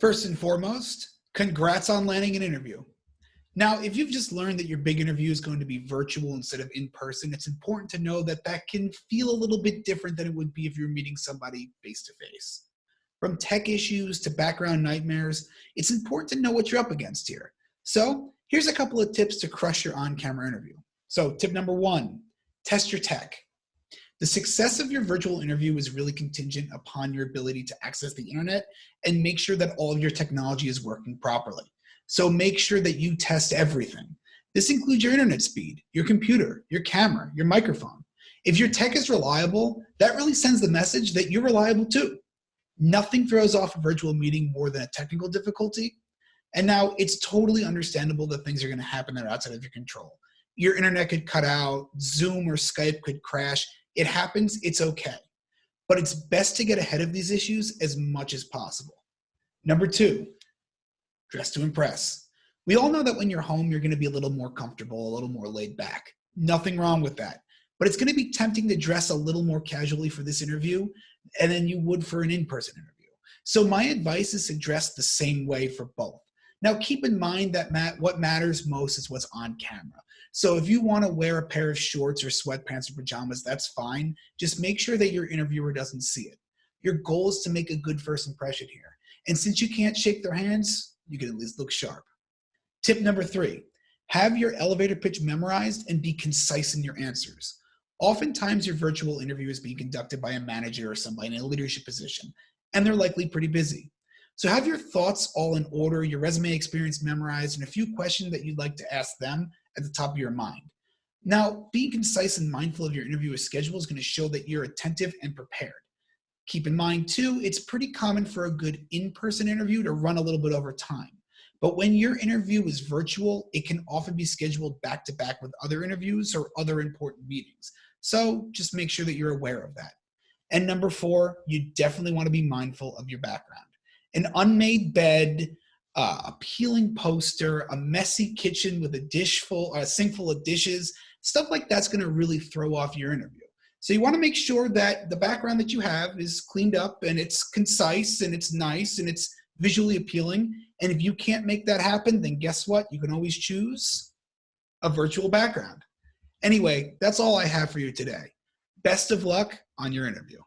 First and foremost, congrats on landing an interview. Now, if you've just learned that your big interview is going to be virtual instead of in person, it's important to know that that can feel a little bit different than it would be if you're meeting somebody face to face. From tech issues to background nightmares, it's important to know what you're up against here. So here's a couple of tips to crush your on-camera interview. So tip number one, test your tech. The success of your virtual interview is really contingent upon your ability to access the internet and make sure that all of your technology is working properly. So make sure that you test everything. This includes your internet speed, your computer, your camera, your microphone. If your tech is reliable, that really sends the message that you're reliable too. Nothing throws off a virtual meeting more than a technical difficulty. And now it's totally understandable that things are going to happen that are outside of your control. Your internet could cut out, Zoom or Skype could crash. It happens, it's okay. But it's best to get ahead of these issues as much as possible. Number two, dress to impress. We all know that when you're home, you're going to be a little more comfortable, a little more laid back. Nothing wrong with that. But it's going to be tempting to dress a little more casually for this interview than you would for an in-person interview. So my advice is to dress the same way for both. Now keep in mind that what matters most is what's on camera. So if you want to wear a pair of shorts or sweatpants or pajamas, that's fine. Just make sure that your interviewer doesn't see it. Your goal is to make a good first impression here. And since you can't shake their hands, you can at least look sharp. Tip number three, have your elevator pitch memorized and be concise in your answers. Oftentimes your virtual interview is being conducted by a manager or somebody in a leadership position, and they're likely pretty busy. So have your thoughts all in order, your resume experience memorized, and a few questions that you'd like to ask them at the top of your mind. Now, being concise and mindful of your interviewer's schedule is going to show that you're attentive and prepared. Keep in mind too, it's pretty common for a good in-person interview to run a little bit over time. But when your interview is virtual, it can often be scheduled back to back with other interviews or other important meetings. So just make sure that you're aware of that. And number four, you definitely want to be mindful of your background. An unmade bed, a peeling poster, a messy kitchen with a sink full of dishes, stuff like that's going to really throw off your interview. So you want to make sure that the background that you have is cleaned up and it's concise and it's nice and it's visually appealing. And if you can't make that happen, then guess what? You can always choose a virtual background. Anyway, that's all I have for you today. Best of luck on your interview.